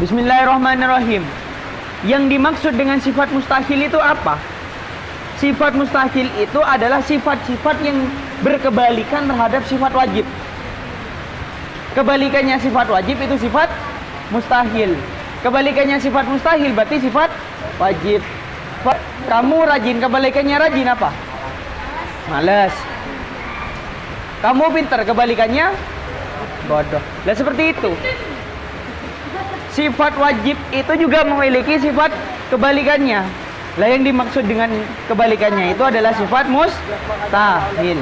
Bismillahirrahmanirrahim. Yang dimaksud dengan sifat mustahil itu apa? Sifat mustahil itu adalah sifat-sifat yang berkebalikan terhadap sifat wajib. Kebalikannya sifat wajib itu sifat mustahil. Kebalikannya sifat mustahil berarti sifat wajib. Kamu rajin, kebalikannya rajin apa? Malas. Kamu pintar, kebalikannya bodoh. Lah seperti itu. Sifat wajib itu juga memiliki sifat kebalikannya. Lah yang dimaksud dengan kebalikannya itu adalah sifat mustahil.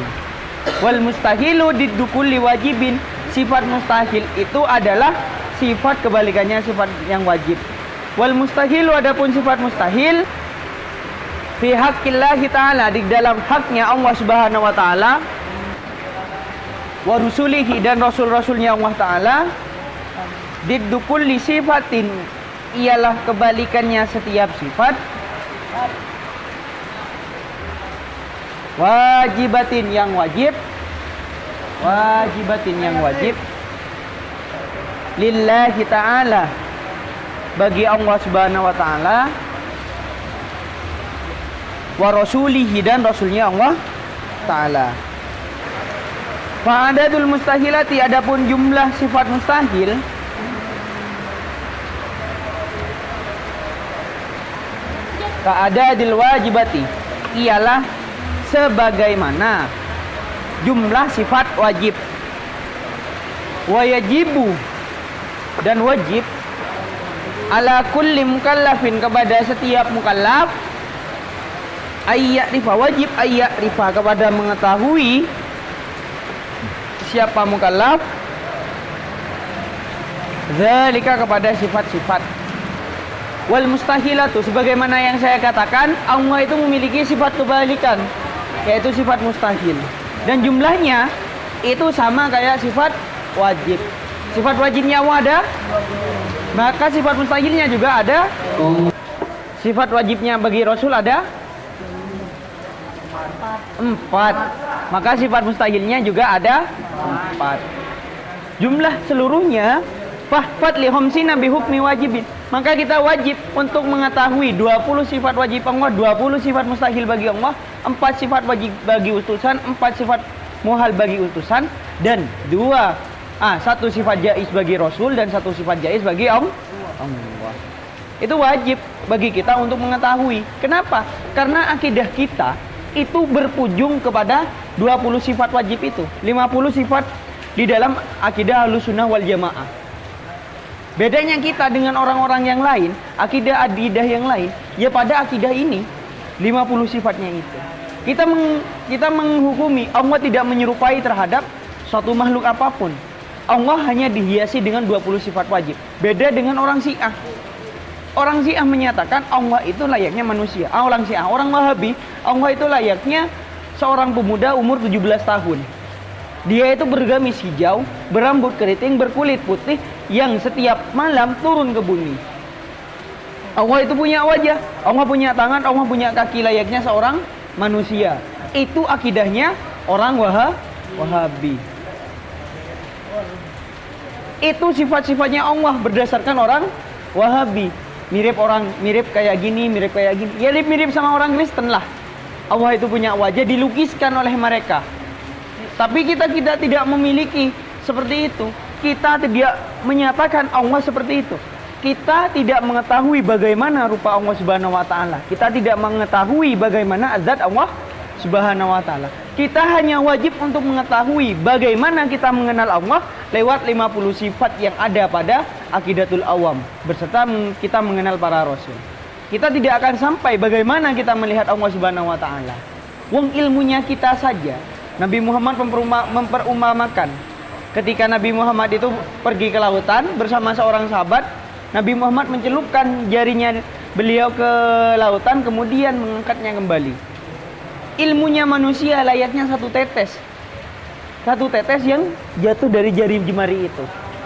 Wal mustahilu diddu kulli wajibin. Sifat mustahil itu adalah sifat kebalikannya sifat yang wajib. Wal mustahilu adapun sifat mustahil fi haqqillahi ta'ala, di dalam haknya Allah Subhanahu wa taala, wa rusulihi dan rasul-rasulnya Allah taala, diddu kulli sifatin ialah kebalikannya setiap sifat, wajibatin yang wajib, wajibatin yang wajib, lillahi ta'ala bagi Allah Subhanahu wa taala, wa rasulihi dan rasulnya Allah taala. Fa'adadul mustahilati adapun jumlah sifat mustahil ka'adadil wajibati ialah sebagaimana jumlah sifat wajib. Wa yajibu dan wajib ala kulli mukallafin kepada setiap mukallaf, ayya'rifa wajib ayya'rifa kepada mengetahui siapa mukallaf, zalika kepada sifat-sifat. Wal mustahilatu sebagaimana yang saya katakan, Allah itu memiliki sifat kebalikan yaitu sifat mustahil. Dan jumlahnya itu sama kayak sifat wajib. Sifat wajibnya Allah ada, maka sifat mustahilnya juga ada. Sifat wajibnya bagi Rasul ada 4, maka sifat mustahilnya juga ada 4. Jumlah seluruhnya fahfad li khamsina bi hukmi wajibin, maka kita wajib untuk mengetahui 20 sifat wajib Allah, 20 sifat mustahil bagi Allah, 4 sifat wajib bagi utusan, 4 sifat muhal bagi utusan, dan 1 sifat jaiz bagi Rasul dan 1 sifat jaiz bagi Allah. Itu wajib bagi kita untuk mengetahui. Kenapa? Karena akidah kita itu berpujung kepada 20 sifat wajib itu, 50 sifat di dalam akidah Ahlussunnah wal Jamaah. Bedanya kita dengan orang-orang yang lain, akidah yang lain, ya pada akidah ini 50 sifatnya itu. Kita menghukumi Allah tidak menyerupai terhadap suatu makhluk apapun. Allah hanya dihiasi dengan 20 sifat wajib. Beda dengan orang Syiah. Orang Syiah menyatakan Allah itu layaknya manusia. Orang Syiah, orang Wahabi, Allah itu layaknya seorang pemuda umur 17 tahun. Dia itu bergamis hijau, berambut keriting, berkulit putih, yang setiap malam turun ke bumi. Allah itu punya wajah, Allah punya tangan, Allah punya kaki layaknya seorang manusia. Itu akidahnya orang Wahabi. Itu sifat-sifatnya Allah berdasarkan orang Wahabi. Mirip kayak gini, mirip kayak gini. Ya mirip sama orang Kristen lah. Allah itu punya wajah dilukiskan oleh mereka. Tapi kita tidak memiliki seperti itu. Kita tidak menyatakan Allah seperti itu. Kita tidak mengetahui bagaimana rupa Allah Subhanahu wa taala. Kita tidak mengetahui bagaimana zat Allah Subhanahu wa taala. Kita hanya wajib untuk mengetahui bagaimana kita mengenal Allah lewat 50 sifat yang ada pada Aqidatul Awam beserta kita mengenal para rasul. Kita tidak akan sampai bagaimana kita melihat Allah Subhanahu wa taala. Wong ilmunya kita saja. Nabi Muhammad memperumpamakan ketika Nabi Muhammad itu pergi ke lautan bersama seorang sahabat, Nabi Muhammad mencelupkan jarinya beliau ke lautan kemudian mengangkatnya kembali. Ilmunya manusia layaknya satu tetes yang jatuh dari jari jemari itu.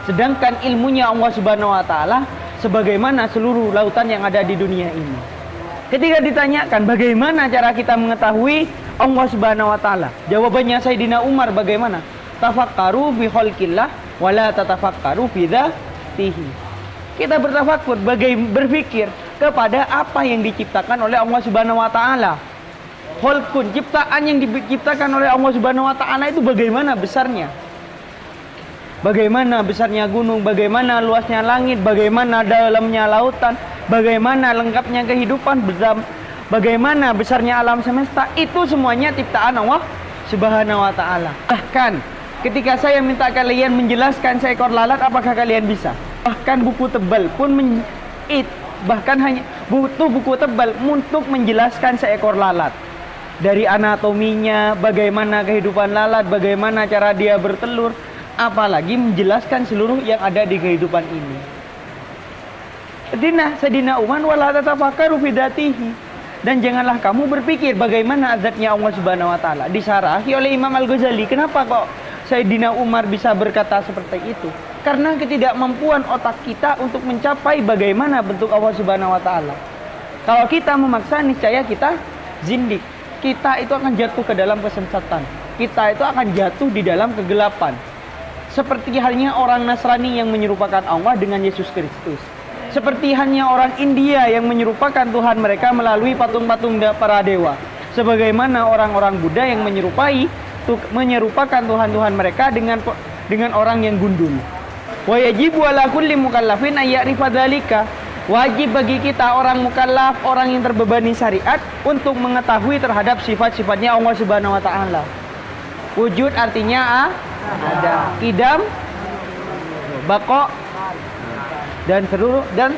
Sedangkan ilmunya Allah Subhanahu wa taala sebagaimana seluruh lautan yang ada di dunia ini. Ketika ditanyakan bagaimana cara kita mengetahui Allah Subhanahu wa taala, jawabannya Sayyidina Umar bagaimana? Tafakkaru fi khalqillah wa la tatafakkaru fi dzatihi. Kita bertafakur, berpikir kepada apa yang diciptakan oleh Allah Subhanahu wa taala. Khalqun, ciptaan yang diciptakan oleh Allah Subhanahu wa taala itu bagaimana besarnya? Bagaimana besarnya gunung, bagaimana luasnya langit, bagaimana dalamnya lautan, bagaimana lengkapnya kehidupan, bagaimana besarnya alam semesta. Itu semuanya ciptaan Allah Subhanahu wa taala. Bahkan ketika saya minta kalian menjelaskan seekor lalat, apakah kalian bisa? Bahkan buku tebal pun bahkan hanya butuh buku tebal untuk menjelaskan seekor lalat. Dari anatominya, bagaimana kehidupan lalat, bagaimana cara dia bertelur, apalagi menjelaskan seluruh yang ada di kehidupan ini. Sadina Umar wala tatafakkaru fi dzatihi. Dan janganlah kamu berpikir bagaimana zatnya Allah Subhanahu wa taala. Disarahi oleh Imam Al-Ghazali. Kenapa kok Sayyidina Umar bisa berkata seperti itu? Karena ketidakmampuan otak kita untuk mencapai bagaimana bentuk Allah Subhanahu wa taala. Kalau kita memaksa, niscaya kita zindik. Kita itu akan jatuh ke dalam kesesatan. Kita itu akan jatuh di dalam kegelapan. Seperti halnya orang Nasrani yang menyerupakan Allah dengan Yesus Kristus. Seperti halnya orang India yang menyerupakan Tuhan mereka melalui patung-patung para dewa. Sebagaimana orang-orang Buddha yang menyerupakan Tuhan-Tuhan mereka dengan orang yang gundul. Wa yajibu ala kulli mukallafin ay ya'rifa dzalika. Wajib bagi kita orang mukallaf, orang yang terbebani syariat, untuk mengetahui terhadap sifat-sifatnya Allah Subhanahu wa taala. Wujud artinya ada, idam, bako, dan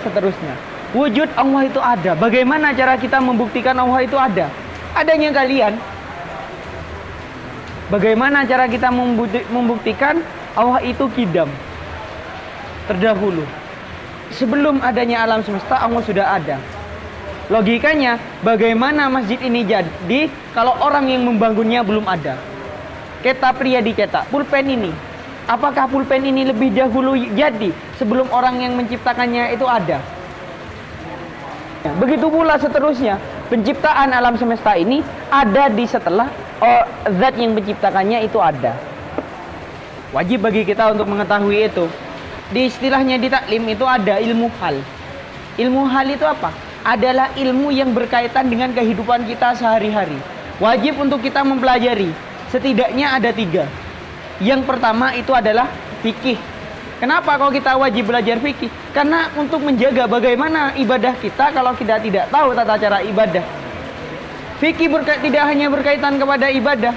seterusnya. Wujud Allah itu ada. Bagaimana cara kita membuktikan Allah itu ada? Adanya kalian. Bagaimana cara kita membuktikan Allah itu kidam? Terdahulu. Sebelum adanya alam semesta, Allah sudah ada. Logikanya, bagaimana masjid ini jadi kalau orang yang membangunnya belum ada? Keta pria dicetak, pulpen ini. Apakah pulpen ini lebih dahulu jadi sebelum orang yang menciptakannya itu ada? Begitu pula seterusnya, penciptaan alam semesta ini ada di setelah zat yang menciptakannya itu ada. Wajib bagi kita untuk mengetahui itu. Di istilahnya di taklim itu ada ilmu hal. Ilmu hal itu apa? Adalah ilmu yang berkaitan dengan kehidupan kita sehari-hari. Wajib untuk kita mempelajari. Setidaknya ada 3. Yang pertama itu adalah fikih. Kenapa kalau kita wajib belajar fikih? Karena untuk menjaga bagaimana ibadah kita kalau kita tidak tahu tata cara ibadah. Fikih tidak hanya berkaitan kepada ibadah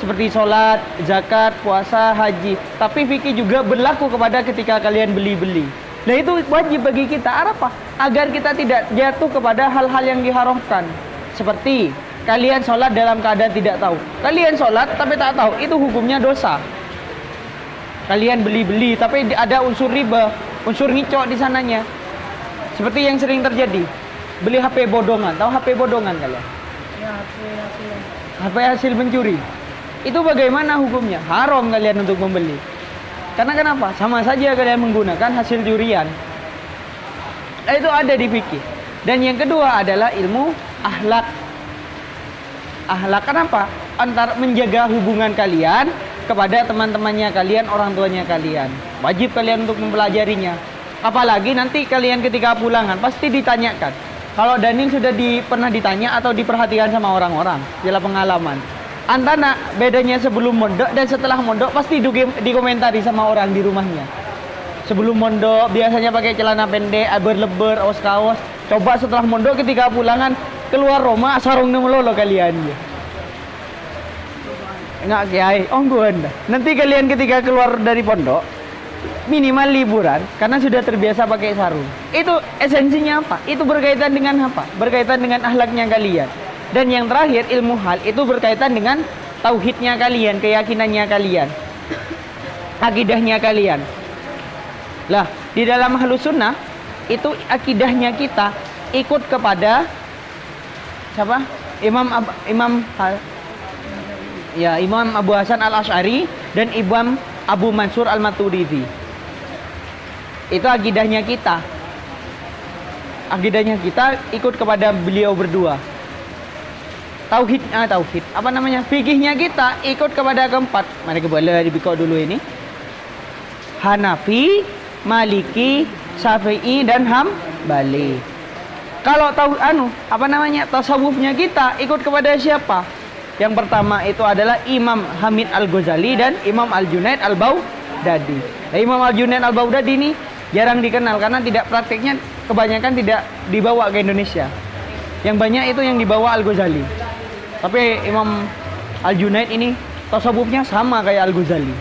seperti sholat, zakat, puasa, haji, tapi fikih juga berlaku kepada ketika kalian beli-beli. Nah itu wajib bagi kita. Apa? Agar kita tidak jatuh kepada hal-hal yang diharamkan. Seperti kalian sholat dalam keadaan tidak tahu. Kalian sholat tapi tak tahu, itu hukumnya dosa. Kalian beli-beli tapi ada unsur riba, unsur ngicok di sananya. Seperti yang sering terjadi. Beli HP bodongan. Tahu HP bodongan kalian? Ya, HP hasil mencuri. Itu bagaimana hukumnya? Haram kalian untuk membeli. Karena kenapa? Sama saja kalian menggunakan hasil curian. Nah, itu ada di fikih. Dan yang kedua adalah ilmu akhlak. Akhlak kenapa? Antara menjaga hubungan kalian kepada teman-temannya kalian, orang tuanya kalian. Wajib kalian untuk mempelajarinya. Apalagi nanti kalian ketika pulangan pasti ditanyakan. Kalau Daniel sudah pernah ditanya atau diperhatikan sama orang-orang, jelas pengalaman. Antara bedanya sebelum mondok dan setelah mondok pasti dikomentari sama orang di rumahnya. Sebelum mondok biasanya pakai celana pendek, berleber, kaos. Coba setelah mondok ketika pulangan keluar rumah sarungnya melolo kalian. Enggak kiai, ongguan dah. Nanti kalian ketika keluar dari pondok minimal liburan karena sudah terbiasa pakai sarung. Itu esensinya apa? Itu berkaitan dengan apa? Berkaitan dengan akhlaknya kalian. Dan yang terakhir ilmu hal itu berkaitan dengan tauhidnya kalian, keyakinannya kalian, akidahnya kalian. Lah, di dalam Ahlus Sunnah itu akidahnya kita ikut kepada siapa? Imam Abu Hasan Al-Asy'ari dan Imam Abu Mansur Al-Maturidi. Itu akidahnya kita. Akidahnya kita ikut kepada beliau berdua. Tauhid. Apa namanya? Fikihnya kita ikut kepada keempat. Mari kita boleh dibikau dulu ini. Hanafi, Maliki, Syafi'i dan Hambali. Kalau tahu tasawufnya kita ikut kepada siapa? Yang pertama itu adalah Imam Hamid Al-Ghazali dan Imam Al-Junaid Al-Baghdadi. Nah, Imam Al-Junaid Al-Baghdadi ini jarang dikenal karena prakteknya kebanyakan tidak dibawa ke Indonesia. Yang banyak itu yang dibawa Al-Ghazali. Tapi Imam Al-Junaid ini tasawufnya sama kayak Al-Ghazali.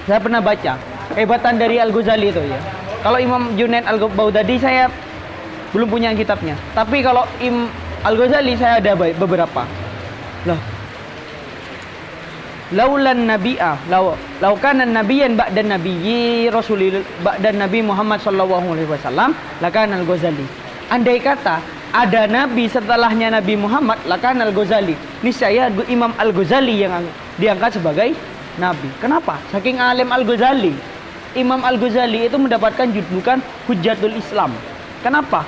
Saya pernah baca kehebatan dari Al-Ghazali itu ya. Kalau Imam Junaid Al-Baghdadi saya belum punya kitabnya. Tapi kalau Al-Ghazali saya ada beberapa. Lah. Laulan nabi'a law kana nabiyyan ba'da nabiyyi rasulillah ba'da nabi Muhammad sallallahu alaihi wasallam lakana Al-Ghazali. Andai kata ada nabi setelahnya Nabi Muhammad lakana Al-Ghazali. Niscaya Imam Al-Ghazali yang diangkat sebagai nabi. Kenapa? Saking alim Al-Ghazali. Imam Al-Ghazali itu mendapatkan julukan Hujjatul Islam. Kenapa?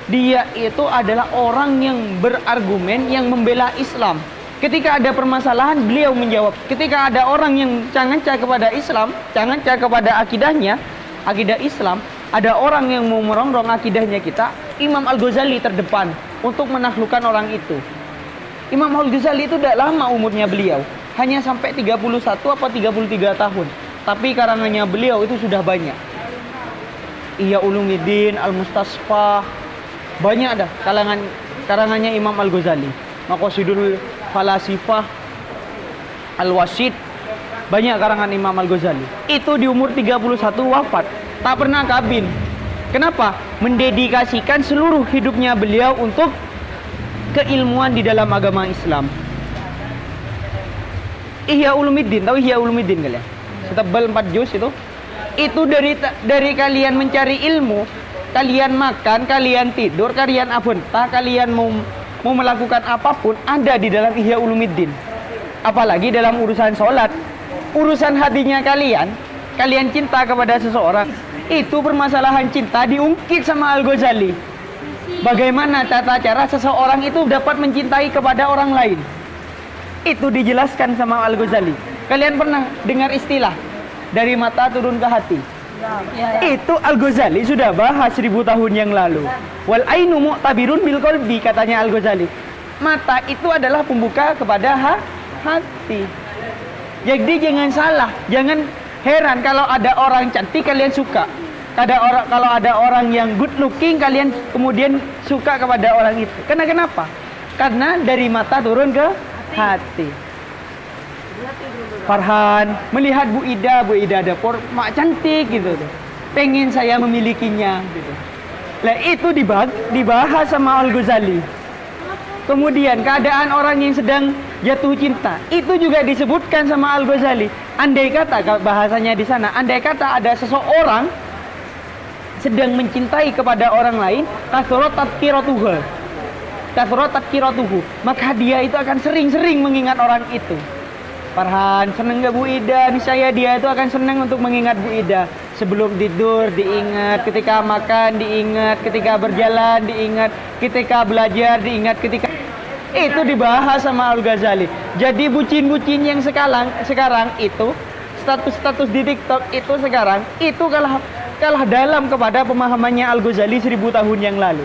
Dia itu adalah orang yang berargumen, yang membela Islam. Ketika ada permasalahan, beliau menjawab. Ketika ada orang yang canganca kepada Islam, canganca kepada akidahnya, akidah Islam, ada orang yang mau merongrong akidahnya kita, Imam Al-Ghazali terdepan untuk menaklukkan orang itu. Imam Al-Ghazali itu tidak lama umurnya beliau, hanya sampai 31 atau 33 tahun. Tapi karangannya beliau itu sudah banyak. Ihya Ulumuddin, Al-Mustasfah, banyak dah karangannya Imam Al-Ghazali. Maqasidul Falasifah, Al-Wasid, banyak karangan Imam Al-Ghazali. Itu di umur 31 wafat, tak pernah kabin. Kenapa? Mendedikasikan seluruh hidupnya beliau untuk keilmuan di dalam agama Islam. Ihya Ulumuddin, tahu Ihya Ulumuddin kalian? Setebal 4 juz itu. Itu dari kalian mencari ilmu, kalian makan, kalian tidur, kalian abunta, kalian mau melakukan apapun ada di dalam Ihya Ulumuddin. Apalagi dalam urusan sholat, urusan hatinya kalian cinta kepada seseorang, itu permasalahan cinta diungkit sama Al-Ghazali. Bagaimana tata cara seseorang itu dapat mencintai kepada orang lain, itu dijelaskan sama Al-Ghazali. Kalian pernah dengar istilah dari mata turun ke hati? Itu Al-Ghazali sudah bahas 1000 tahun yang lalu. Wal ainu mu'tabirun bil qalbi, katanya Al-Ghazali. Mata itu adalah pembuka kepada hati. Jadi jangan salah, jangan heran kalau ada orang cantik kalian suka. Kalau ada orang yang good looking kalian kemudian suka kepada orang itu. Kenapa? Karena dari mata turun ke hati. Farhan melihat Bu Ida ada mak cantik gitu tuh. Pengen saya memilikinya gitu. Lah itu dibahas sama Al-Ghazali. Kemudian keadaan orang yang sedang jatuh cinta itu juga disebutkan sama Al-Ghazali. Andai kata bahasanya di sana, andai kata ada seseorang sedang mencintai kepada orang lain, kasrat tadkiratuhu, maka dia itu akan sering-sering mengingat orang itu. Farhan, seneng gak Bu Ida? Niscaya dia itu akan senang untuk mengingat Bu Ida. Sebelum tidur diingat, ketika makan diingat, ketika berjalan diingat, ketika belajar diingat, ketika itu dibahas sama Al-Ghazali. Jadi bucin-bucin yang sekarang itu, status-status di TikTok itu sekarang, itu kalah dalam kepada pemahamannya Al-Ghazali 1000 tahun yang lalu.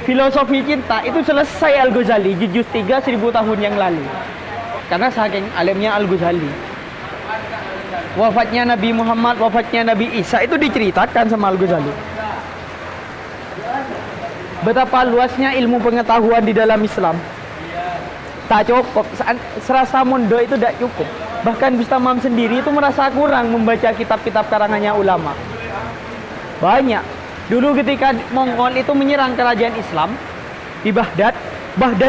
Filosofi cinta itu selesai Al-Ghazali di juz 3 1000 tahun yang lalu. Karena saking alimnya Al-Ghazali. Wafatnya Nabi Muhammad, wafatnya Nabi Isa itu diceritakan sama Al-Ghazali. Betapa luasnya ilmu pengetahuan di dalam Islam. Tak cukup, serasa mondo itu tidak cukup. Bahkan Bustamam sendiri itu merasa kurang membaca kitab-kitab karangannya ulama. Banyak. Dulu ketika Mongol itu menyerang kerajaan Islam di Baghdad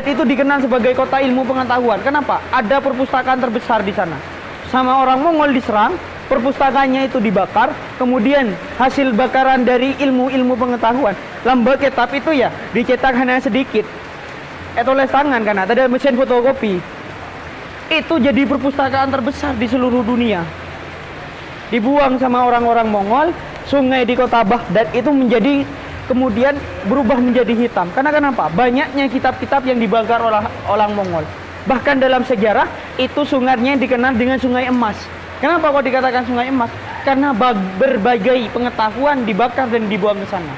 itu dikenal sebagai kota ilmu pengetahuan. Kenapa? Ada perpustakaan terbesar di sana. Sama orang Mongol diserang, perpustakaannya itu dibakar, kemudian hasil bakaran dari ilmu-ilmu pengetahuan. Lembar kitab itu ya dicetak hanya sedikit. Tulis tangan karena ada mesin fotokopi. Itu jadi perpustakaan terbesar di seluruh dunia. Dibuang sama orang-orang Mongol, sungai di kota Baghdad itu kemudian berubah menjadi hitam. Karena kenapa? Banyaknya kitab-kitab yang dibakar oleh orang Mongol. Bahkan dalam sejarah itu sungainya dikenal dengan sungai emas. Kenapa kok dikatakan sungai emas? karena berbagai pengetahuan dibakar dan dibuang ke sana.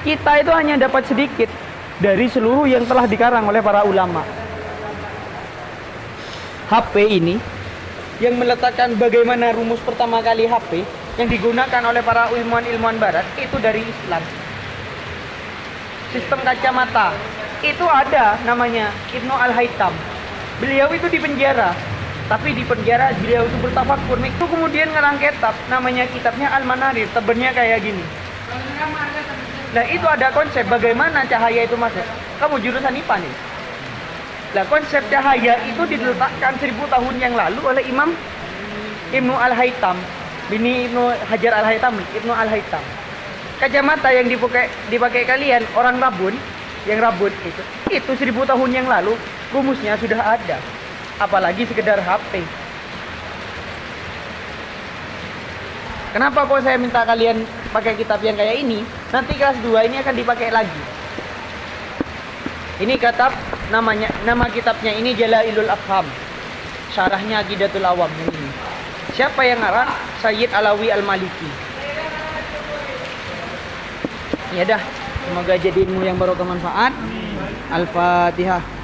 Kita itu hanya dapat sedikit dari seluruh yang telah dikarang oleh para ulama. HP ini yang meletakkan bagaimana rumus pertama kali HP yang digunakan oleh para ilmuwan-ilmuwan barat itu dari Islam. Sistem kacamata itu ada namanya Ibnu Al-Haytham. Beliau itu di penjara, tapi di penjara beliau itu bertafakur. Itu kemudian ngerang kitab, namanya kitabnya Al-Manarir, tebennya kayak gini. Nah itu ada konsep bagaimana cahaya itu masuk. Kamu jurusan IPA nih. Nah konsep cahaya itu diletakkan 1000 tahun yang lalu oleh Imam Ibnu Al-Haytham. Ini Ibnu Hajar Al-Haytham, Ibnu Al-Haytham. Kacamata yang dipakai kalian orang rabun, yang rabun itu 1000 tahun yang lalu rumusnya sudah ada. Apalagi sekedar HP. Kenapa kok saya minta kalian pakai kitab yang kayak ini? Nanti kelas 2 ini akan dipakai lagi. Ini kitab nama kitabnya ini Jalailul Afham. Syarahnya Aqidatul Awam yang ini. Siapa yang ngarang? Sayyid Alawi Al-Maliki. Ya dah, semoga jadi ilmu yang barokah manfaat. Al-Fatihah.